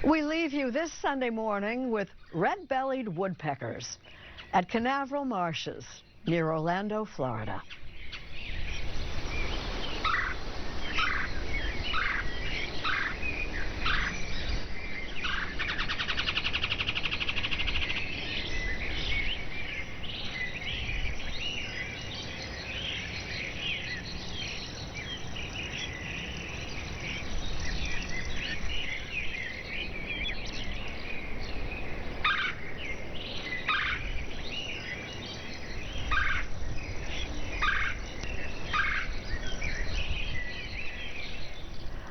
We leave you this Sunday morning with red-bellied woodpeckers at Canaveral Marshes near Orlando, Florida.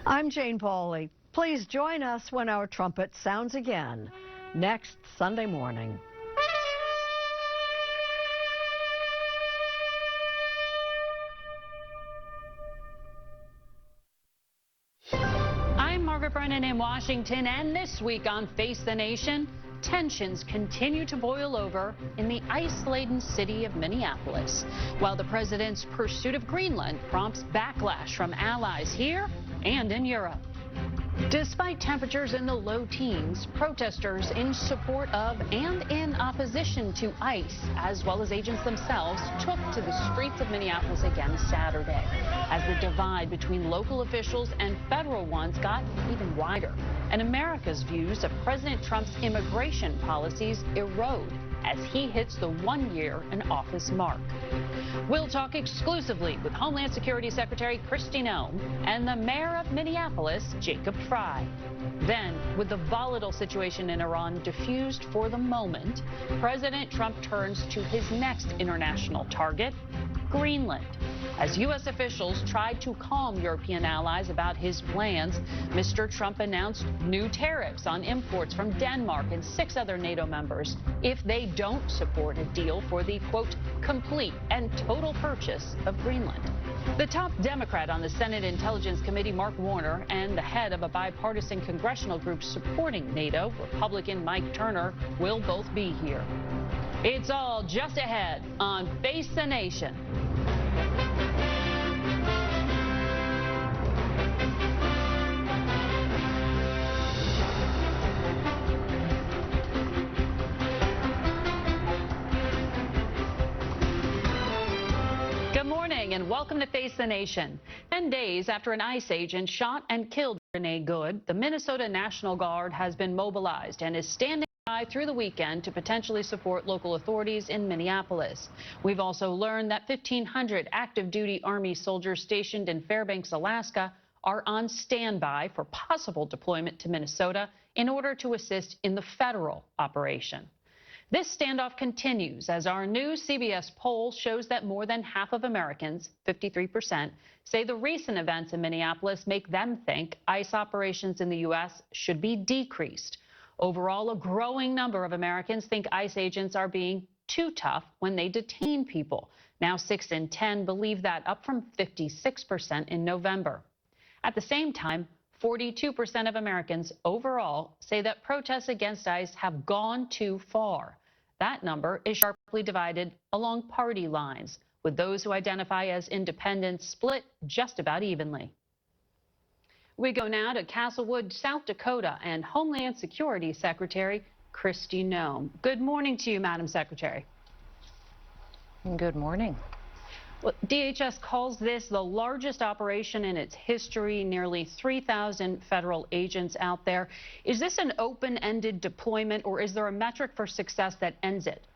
I'm Jane Pauley. Please join us when our trumpet sounds again next Sunday morning. I'm Margaret Brennan in Washington, and this week on Face the Nation, tensions continue to boil over in the ice-laden city of Minneapolis, while the president's pursuit of Greenland prompts backlash from allies here and in Europe. Despite temperatures in the low teens, protesters in support of and in opposition to ICE, as well as agents themselves, took to the streets of Minneapolis again Saturday, as the divide between local officials and federal ones got even wider, and America's views of President Trump's immigration policies erode as he hits the one-year-in-office mark. We'll talk exclusively with Homeland Security Secretary Kristi Noem and the mayor of Minneapolis, Jacob Frey. Then, with the volatile situation in Iran diffused for the moment, President Trump turns to his next international target, Greenland. As U.S. officials tried to calm European allies about his plans, Mr. Trump announced new tariffs on imports from Denmark and 6 other NATO members if they don't support a deal for the, quote, complete and total purchase of Greenland. The top Democrat on the Senate Intelligence Committee, Mark Warner, and the head of a bipartisan congressional group supporting NATO, Republican Mike Turner, will both be here. It's all just ahead on Face the Nation. Good morning and welcome to Face the Nation. 10 days after an ICE agent shot and killed Renee Good, the Minnesota National Guard has been mobilized and is standing by through the weekend to potentially support local authorities in Minneapolis. We've also learned that 1,500 active duty Army soldiers stationed in Fairbanks, Alaska, are on standby for possible deployment to Minnesota in order to assist in the federal operation. This standoff continues as our new CBS poll shows that more than half of Americans, 53%, say the recent events in Minneapolis make them think ICE operations in the U.S. should be decreased. Overall, a growing number of Americans think ICE agents are being too tough when they detain people. Now 6 in 10 believe that, up from 56% in November. At the same time, 42% of Americans overall say that protests against ICE have gone too far. That number is sharply divided along party lines, with those who identify as independents split just about evenly. We go now to Castlewood, South Dakota, and Homeland Security Secretary Kristi Noem. Good morning to you, Madam Secretary. Good morning. Well, DHS calls this the largest operation in its history, nearly 3,000 federal agents out there. Is this an open-ended deployment, or is there a metric for success that ends it?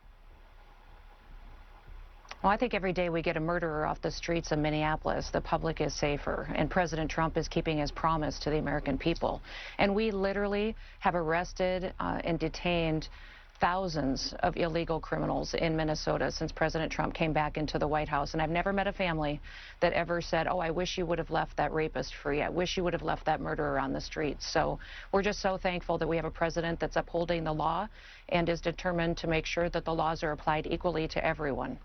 Well, I think every day we get a murderer off the streets of Minneapolis, the public is safer, and President Trump is keeping his promise to the American people. And we literally have arrested and detained thousands of illegal criminals in Minnesota since President Trump came back into the White House. And I've never met a family that ever said, oh, I wish you would have left that rapist free. I wish you would have left that murderer on the streets. So we're just so thankful that we have a president that's upholding the law and is determined to make sure that the laws are applied equally to everyone.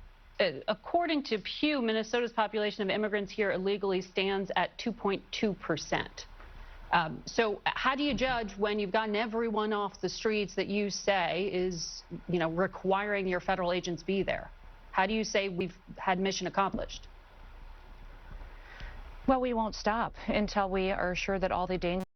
According to Pew, Minnesota's population of immigrants here illegally stands at 2.2%. So how do you judge when you've gotten everyone off the streets that you say is, requiring your federal agents be there? How do you say we've had mission accomplished? Well, we won't stop until we are sure that all the dangerous